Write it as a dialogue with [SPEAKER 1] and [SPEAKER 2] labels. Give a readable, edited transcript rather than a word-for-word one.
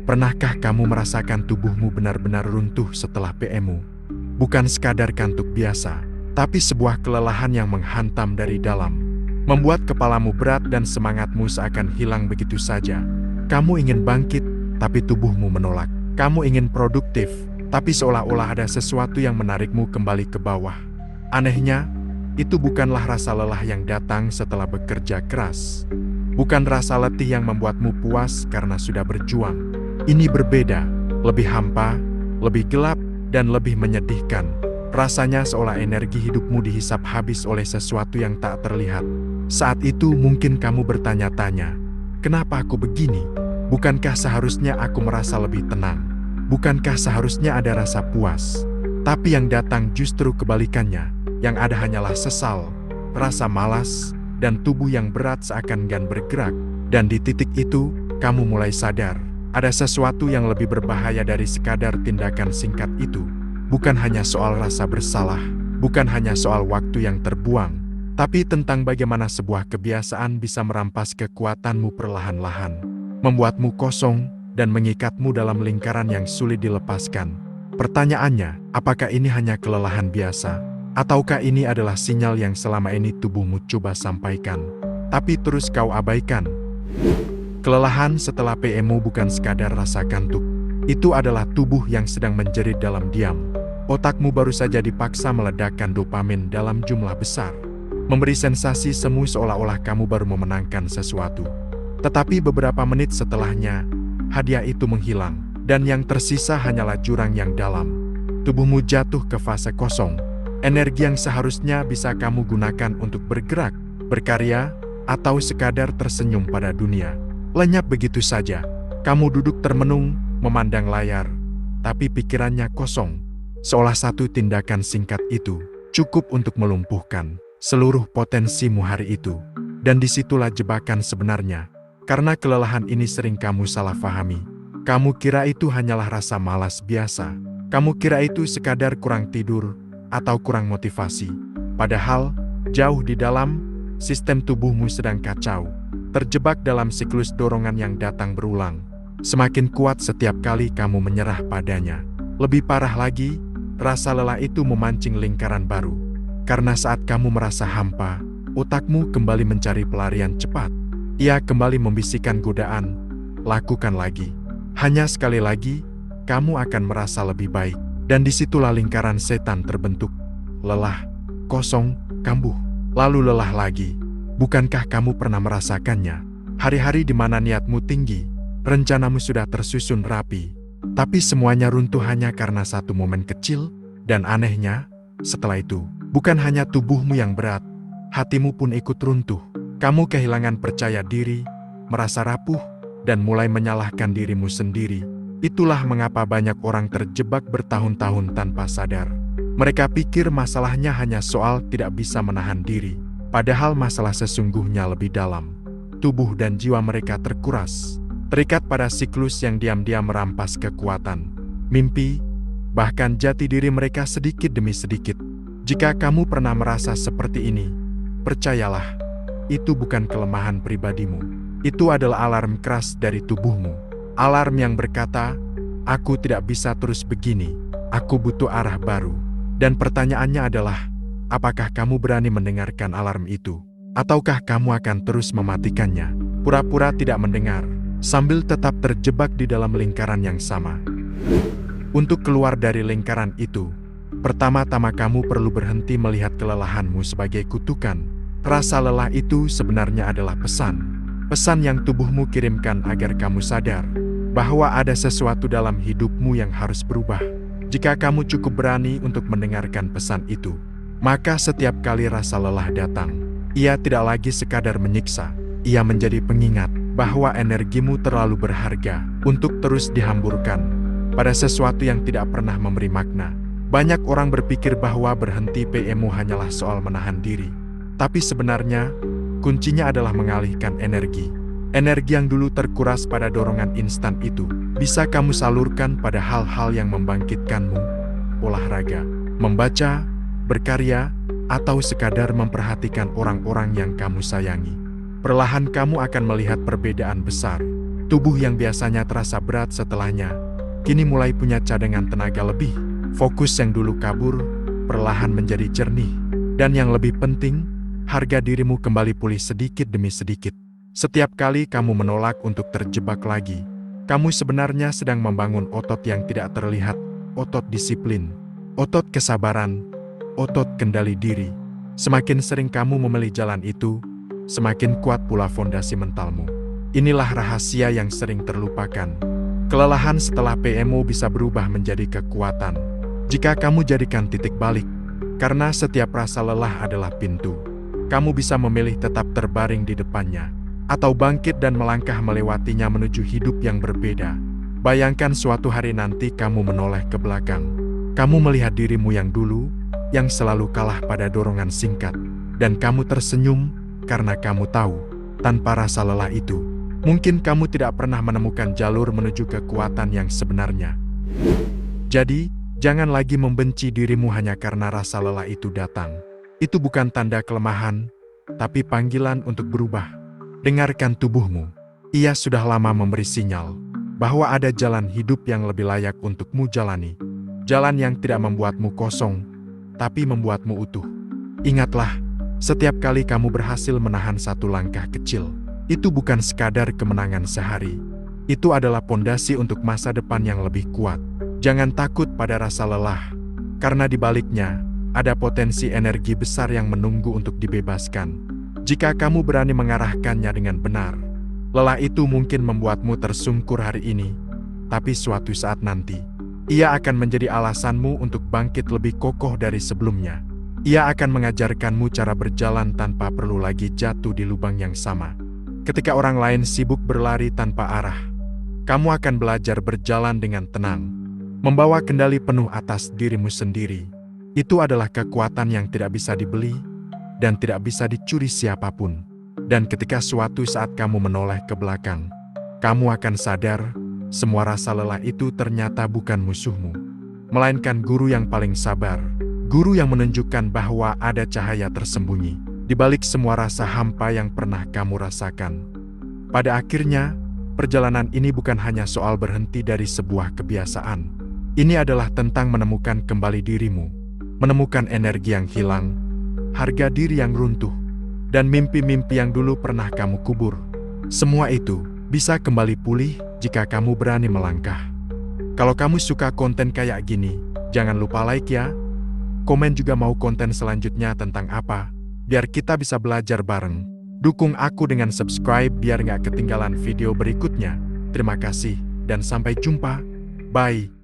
[SPEAKER 1] Pernahkah kamu merasakan tubuhmu benar-benar runtuh setelah PMU? Bukan sekadar kantuk biasa, tapi sebuah kelelahan yang menghantam dari dalam. Membuat kepalamu berat dan semangatmu seakan hilang begitu saja. Kamu ingin bangkit, tapi tubuhmu menolak. Kamu ingin produktif, tapi seolah-olah ada sesuatu yang menarikmu kembali ke bawah. Anehnya, itu bukanlah rasa lelah yang datang setelah bekerja keras. Bukan rasa letih yang membuatmu puas karena sudah berjuang. Ini berbeda, lebih hampa, lebih gelap, dan lebih menyedihkan. Rasanya seolah energi hidupmu dihisap habis oleh sesuatu yang tak terlihat. Saat itu mungkin kamu bertanya-tanya, kenapa aku begini? Bukankah seharusnya aku merasa lebih tenang? Bukankah seharusnya ada rasa puas? Tapi yang datang justru kebalikannya. Yang ada hanyalah sesal, rasa malas, dan tubuh yang berat seakan enggan bergerak. Dan di titik itu, kamu mulai sadar. Ada sesuatu yang lebih berbahaya dari sekadar tindakan singkat itu. Bukan hanya soal rasa bersalah, bukan hanya soal waktu yang terbuang, tapi tentang bagaimana sebuah kebiasaan bisa merampas kekuatanmu perlahan-lahan, membuatmu kosong, dan mengikatmu dalam lingkaran yang sulit dilepaskan. Pertanyaannya, apakah ini hanya kelelahan biasa? Ataukah ini adalah sinyal yang selama ini tubuhmu coba sampaikan, tapi terus kau abaikan? Kelelahan setelah PMU bukan sekadar rasa kantuk. Itu adalah tubuh yang sedang menjerit dalam diam. Otakmu baru saja dipaksa meledakkan dopamin dalam jumlah besar. Memberi sensasi semu seolah-olah kamu baru memenangkan sesuatu. Tetapi beberapa menit setelahnya, hadiah itu menghilang. Dan yang tersisa hanyalah jurang yang dalam. Tubuhmu jatuh ke fase kosong. Energi yang seharusnya bisa kamu gunakan untuk bergerak, berkarya, atau sekadar tersenyum pada dunia. Lenyap begitu saja. Kamu duduk termenung, memandang layar, tapi pikirannya kosong. Seolah satu tindakan singkat itu cukup untuk melumpuhkan seluruh potensimu hari itu. Dan disitulah jebakan sebenarnya. Karena kelelahan ini sering kamu salah fahami. Kamu kira itu hanyalah rasa malas biasa. Kamu kira itu sekadar kurang tidur atau kurang motivasi. Padahal, jauh di dalam, sistem tubuhmu sedang kacau. Terjebak dalam siklus dorongan yang datang berulang. Semakin kuat setiap kali kamu menyerah padanya. Lebih parah lagi, rasa lelah itu memancing lingkaran baru. Karena saat kamu merasa hampa, otakmu kembali mencari pelarian cepat. Ia kembali membisikkan godaan, lakukan lagi. Hanya sekali lagi, kamu akan merasa lebih baik. Dan disitulah lingkaran setan terbentuk. Lelah, kosong, kambuh, lalu lelah lagi. Bukankah kamu pernah merasakannya? Hari-hari di mana niatmu tinggi, rencanamu sudah tersusun rapi, tapi semuanya runtuh hanya karena satu momen kecil. Dan anehnya, setelah itu, bukan hanya tubuhmu yang berat, hatimu pun ikut runtuh. Kamu kehilangan percaya diri, merasa rapuh, dan mulai menyalahkan dirimu sendiri. Itulah mengapa banyak orang terjebak bertahun-tahun tanpa sadar. Mereka pikir masalahnya hanya soal tidak bisa menahan diri. Padahal masalah sesungguhnya lebih dalam. Tubuh dan jiwa mereka terkuras, terikat pada siklus yang diam-diam merampas kekuatan, mimpi, bahkan jati diri mereka sedikit demi sedikit. Jika kamu pernah merasa seperti ini, percayalah, itu bukan kelemahan pribadimu. Itu adalah alarm keras dari tubuhmu. Alarm yang berkata, aku tidak bisa terus begini, aku butuh arah baru. Dan pertanyaannya adalah, apakah kamu berani mendengarkan alarm itu? Ataukah kamu akan terus mematikannya, pura-pura tidak mendengar, sambil tetap terjebak di dalam lingkaran yang sama? Untuk keluar dari lingkaran itu, pertama-tama kamu perlu berhenti melihat kelelahanmu sebagai kutukan. Rasa lelah itu sebenarnya adalah pesan. Pesan yang tubuhmu kirimkan agar kamu sadar bahwa ada sesuatu dalam hidupmu yang harus berubah. Jika kamu cukup berani untuk mendengarkan pesan itu, maka setiap kali rasa lelah datang, ia tidak lagi sekadar menyiksa. Ia menjadi pengingat bahwa energimu terlalu berharga untuk terus dihamburkan pada sesuatu yang tidak pernah memberi makna. Banyak orang berpikir bahwa berhenti PMU hanyalah soal menahan diri. Tapi sebenarnya, kuncinya adalah mengalihkan energi. Energi yang dulu terkuras pada dorongan instan itu, bisa kamu salurkan pada hal-hal yang membangkitkanmu. Olahraga, membaca, berkarya, atau sekadar memperhatikan orang-orang yang kamu sayangi. Perlahan kamu akan melihat perbedaan besar. Tubuh yang biasanya terasa berat setelahnya, kini mulai punya cadangan tenaga lebih. Fokus yang dulu kabur, perlahan menjadi jernih. Dan yang lebih penting, harga dirimu kembali pulih sedikit demi sedikit. Setiap kali kamu menolak untuk terjebak lagi, kamu sebenarnya sedang membangun otot yang tidak terlihat, otot disiplin, otot kesabaran, otot kendali diri. Semakin sering kamu memilih jalan itu, semakin kuat pula fondasi mentalmu. Inilah rahasia yang sering terlupakan. Kelelahan setelah PMO bisa berubah menjadi kekuatan jika kamu jadikan titik balik. Karena setiap rasa lelah adalah pintu. Kamu bisa memilih tetap terbaring di depannya, atau bangkit dan melangkah melewatinya menuju hidup yang berbeda. Bayangkan suatu hari nanti kamu menoleh ke belakang. Kamu melihat dirimu yang dulu, yang selalu kalah pada dorongan singkat. Dan kamu tersenyum, karena kamu tahu, tanpa rasa lelah itu, mungkin kamu tidak pernah menemukan jalur menuju kekuatan yang sebenarnya. Jadi, jangan lagi membenci dirimu hanya karena rasa lelah itu datang. Itu bukan tanda kelemahan, tapi panggilan untuk berubah. Dengarkan tubuhmu. Ia sudah lama memberi sinyal bahwa ada jalan hidup yang lebih layak untukmu jalani. Jalan yang tidak membuatmu kosong, tapi membuatmu utuh. Ingatlah, setiap kali kamu berhasil menahan satu langkah kecil, itu bukan sekadar kemenangan sehari. Itu adalah pondasi untuk masa depan yang lebih kuat. Jangan takut pada rasa lelah, karena di baliknya ada potensi energi besar yang menunggu untuk dibebaskan. Jika kamu berani mengarahkannya dengan benar, lelah itu mungkin membuatmu tersungkur hari ini, tapi suatu saat nanti, ia akan menjadi alasanmu untuk bangkit lebih kokoh dari sebelumnya. Ia akan mengajarkanmu cara berjalan tanpa perlu lagi jatuh di lubang yang sama. Ketika orang lain sibuk berlari tanpa arah, kamu akan belajar berjalan dengan tenang, membawa kendali penuh atas dirimu sendiri. Itu adalah kekuatan yang tidak bisa dibeli dan tidak bisa dicuri siapapun. Dan ketika suatu saat kamu menoleh ke belakang, kamu akan sadar, semua rasa lelah itu ternyata bukan musuhmu, melainkan guru yang paling sabar. Guru yang menunjukkan bahwa ada cahaya tersembunyi di balik semua rasa hampa yang pernah kamu rasakan. Pada akhirnya, perjalanan ini bukan hanya soal berhenti dari sebuah kebiasaan. Ini adalah tentang menemukan kembali dirimu, menemukan energi yang hilang, harga diri yang runtuh, dan mimpi-mimpi yang dulu pernah kamu kubur. Semua itu bisa kembali pulih jika kamu berani melangkah. Kalau kamu suka konten kayak gini, jangan lupa like ya. Komen juga mau konten selanjutnya tentang apa, biar kita bisa belajar bareng. Dukung aku dengan subscribe biar nggak ketinggalan video berikutnya. Terima kasih, dan sampai jumpa. Bye.